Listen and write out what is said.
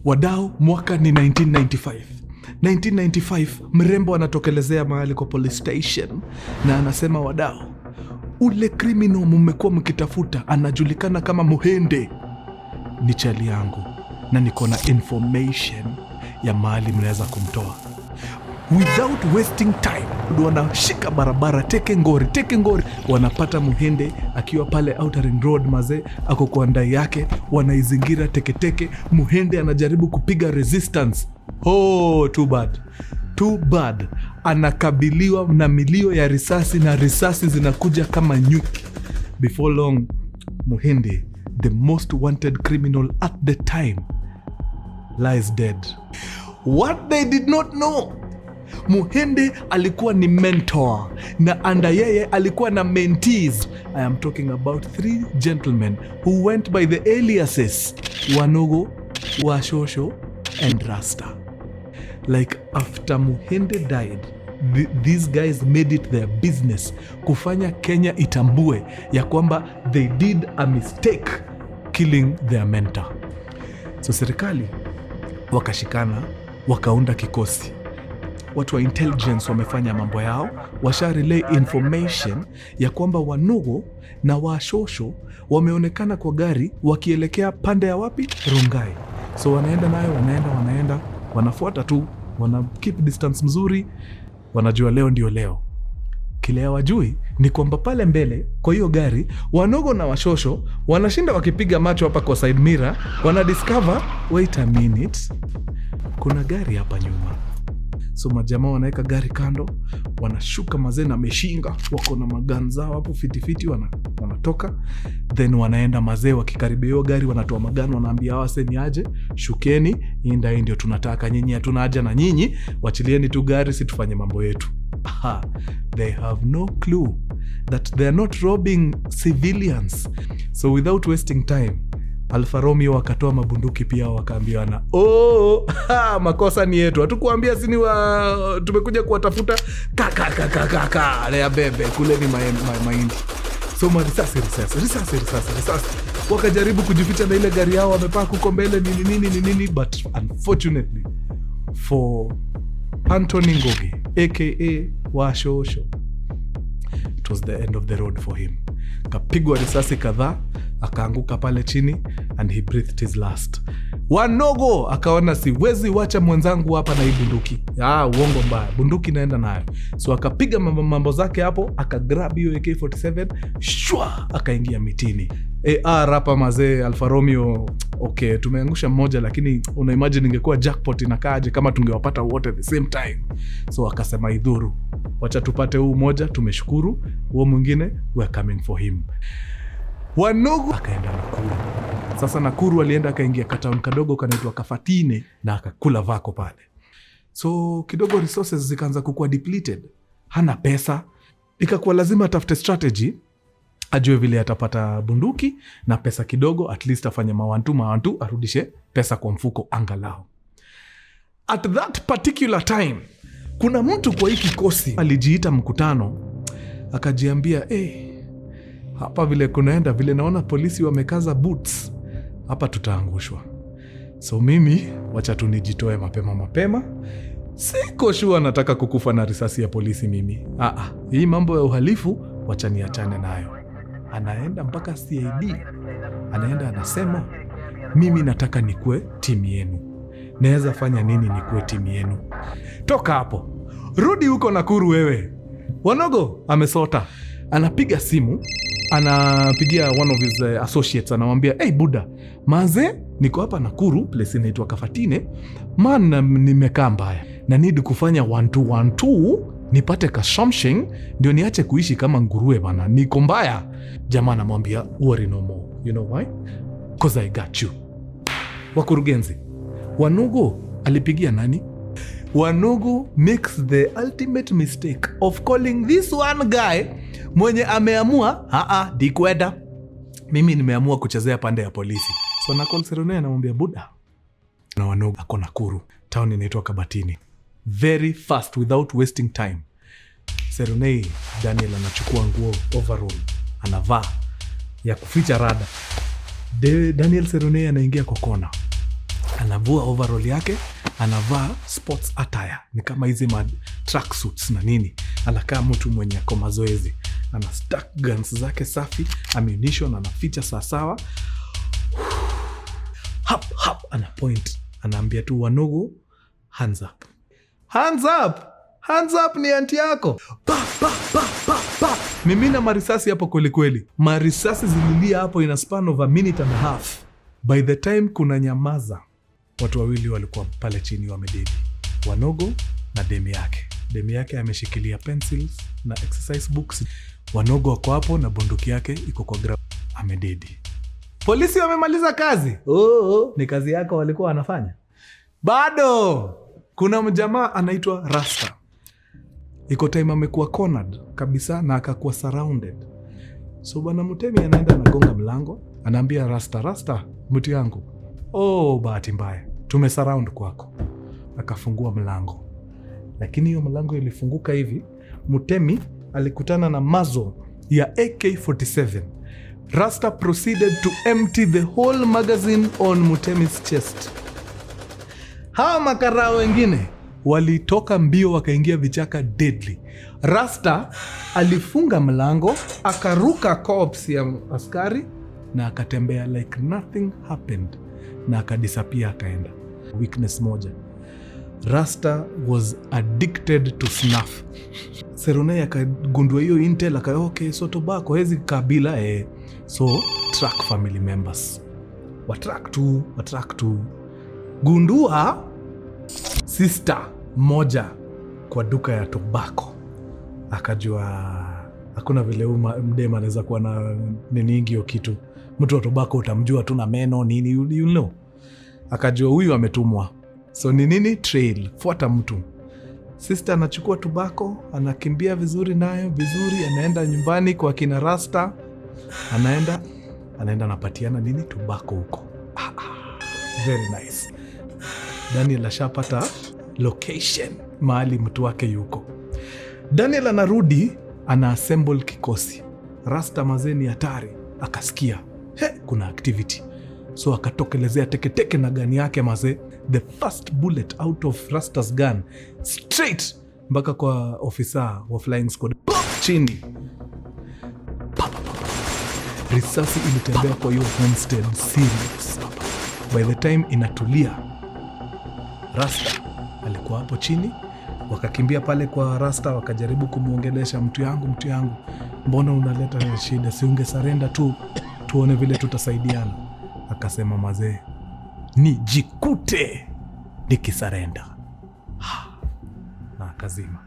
Wadau, mwaka ni 1995. 1995 mrembo anatokelezea mahali kwa police station na anasema, wadau, ule criminal mmekuwa mkitafuta anajulikana kama Muhende ni chali yangu na niko na information ya mahali mnaweza kumtoa. Without wasting time, wanashika barabara, teke ngori, wanapata Muhende akiwa pale Outer Ring Road mazee, ako kwa ndai yake, wanaizingira teke. Muhende anajaribu kupiga resistance. Oh, too bad. Anakabiliwa na milio ya risasi na risasi zinakuja kama nyuki. Before long, Muhende, the most wanted criminal at the time, lies dead. What they did not know, Muhende alikuwa ni mentor na anda yeye alikuwa na mentees. I am talking about 3 gentlemen who went by the aliases Wanogo, Washosho and Rasta. Like after Muhende died, these guys made it their business kufanya Kenya itambue ya kwamba they did a mistake killing their mentor. So serikali wakashikana, wakaunda kikosi. Watu wa intelligence wamefanya mambo yao, washa relay information ya kwamba Wanogo na Washosho wameonekana kwa gari wakielekea pande ya wapi? Rongai. So wanaenda nayo, wanaenda, wanafuata tu, wana keep distance mzuri, wanajua leo ndio leo. Kile hawajui ni kwamba pale mbele kwa hiyo gari, Wanogo na Washosho wanashinda wakipiga macho hapa kwa side mirror, wana discover, wait a minute, kuna gari hapa nyuma. So majamaa wanaweka gari kando, wanashuka mazee na meshinga, wako na maganza hapo fiti, wanatoka, then wanaenda mazee, wakikaribia hiyo gari wanatoa magano, wanaambia wase ni aje, shukeni, inda ndio tunataka, nyinyi hatuna haja na nyinyi, wachilieni tu gari, si tufanye mambo yetu. They have no clue that they are not robbing civilians. So without wasting time, Alfa Romeo wakatoa mabunduki pia, wakaambiana, makosa ni yetu, hatukuambia sini tumekuja kuwatafuta kaka lea bebe kule ni mahindi. So risasi. Wakajaribu kujificha na ile gari yao, wamepaa kuko mbele nini, but unfortunately for Anthony Ngoge aka Washosho, it was the end of the road for him. Kapigwa risasi kadhaa, akaanguka pale chini and he breathed his last. Wanogo akaona, siwezi wacha mwenzangu hapa na hii bunduki. Uongo mbaya, bunduki naenda nayo. So akapiga mambo zake hapo, akagrab hiyo AK47, shwa, akaingia mitini. Rapa mazee, Alfa Romeo, okay, tumeangusha mmoja, lakini una imagine ingekuwa jackpot inakaaje kama tungewapata wote at the same time. So akasema, idhuru, wacha tupate huu moja, tumeshukuru, huo mwingine we are coming for him. Wanogo akaenda Nakuru. Sasa Nakuru alienda akaingia katown kadogo kanaitwa Kafatine na akakula vako pale. So kidogo resources zikaanza kukua depleted. Hana pesa. Ikakuwa lazima atafute strategy, ajue vile atapata bunduki na pesa kidogo, at least afanye mawantu arudishe pesa kwa mfuko angalau. At that particular time, kuna mtu kwa hii kikosi alijiita mkutano, akajiambia, hapa vile kunaenda, vile naona polisi wamekaza boots, hapa tutaangushwa. So mimi wacha tu nijitoe mapema. Siko sure nataka kukufa na risasi ya polisi mimi. Hii mambo ya uhalifu wacha niachane nayo. Anaenda mpaka CID. Anaenda anasema, mimi nataka nikue timu yenu. Naweza fanya nini nikue timu yenu? Toka hapo, rudi huko Nakuru wewe. Wanogo amesota. Anapiga simu, anapigia one of his associates, anamwambia, buda, maze, niko hapa Nakuru, place inaitwa Kafatine, nimekaa mbaya, na need kufanya 1-2 nipate kashamshing, ndio niache kuishi kama nguruwe bana, niko mbaya. Jamaa anamwambia, worry no more, you know why? Because I got you. Wakurugenzi, Wanogo alipigia nani? Wanogo makes the ultimate mistake of calling this one guy mwenye ameamua, dikweda, mimi nimeamua kuchezea pande ya polisi. So na call Serone anamwambia, buda, na Wanogo ako Nakuru, town inaitwa Kabatini. Very fast, without wasting time, Serone Daniel anachukua nguo overall, anavaa ya kuficha rada. Daniel Serone anaingia kwa kona, anavua overall yake, anavaa sports attire, ni kama hizi track suits na nini. Anakaa mtu mwenye ako mazoezi, ana stack guns zake safi, ammunition anaficha sawasawa. Hap, ana point, anaambia tu Wanogo, hands up. Hands up! Hands up ni anti yako. Pa. Mimina marisasi hapo kweli kweli. Marisasi zililia hapo in a span of a minute and a half. By the time kuna nyamaza, watu wawili walikuwa pale chini wamededi. Wanogo na demi yake. Demi yake ameshikilia pencils na exercise books. Wanogo wako hapo na bunduki yake iko kwa ground, amededi. Polisi wamemaliza kazi. Ni kazi yako walikuwa wanafanya. Bado kuna mjamaa anaitwa Rasta. Iko time amekuwa cornered kabisa na akakuwa surrounded. So bwana Mutemi anaenda anagonga mlango, anaambia Rasta, mtu yangu, bahati mbaya, tumesurround kwako. Akafungua mlango. Lakini hiyo mlango ilifunguka hivi, Mutemi alikutana na mazo ya AK-47. Rasta proceeded to empty the whole magazine on Mutemi's chest. Hawa makara wengine walitoka mbio wakaingia vichaka deadly. Rasta alifunga mlango, akaruka corps ya askari na akatembea like nothing happened, na akadisappear akaenda. Weakness moja, Rasta was addicted to snuff. Seronei akagundua hiyo intel, okay, so tobacco hezi kabila so track family members. Watrack tu. Gundua sister moja kwa duka ya tobacco. Akajua hakuna vile mdema anaweza kuwa na nini ingi hiyo kitu. Mtu wa tobacco utamjua tu na meno nini, you know. Akajua huyu ametumwa. So nini trail, fuata mtu. Sister anachukua tobacco, anakimbia vizuri nayo, vizuri, anaenda nyumbani kwa kina Rasta. Anaenda anapatiana nini tobacco huko. Very nice. Daniel ashapata location mahali mtu wake yuko. Daniel anarudi, ana assemble kikosi. Rasta mazeni hatari, akasikia kuna activity. So akatokelezea teke na gani yake mazee. The first bullet out of Rasta's gun straight mpaka kwa ofisa wa flying squad. Chini. Risasi ilitembea kwa hiyo homestead serious. By the time inatulia, Rasta alikuwa hapo chini. Wakakimbia pale kwa Rasta, wakajaribu kumuongelesha, mtu yangu, mbona unaleta shida? Si ungesarenda tu, tuone vile tutasaidiana. Akasema mazee, nijikute nikisarenda. Na akazima.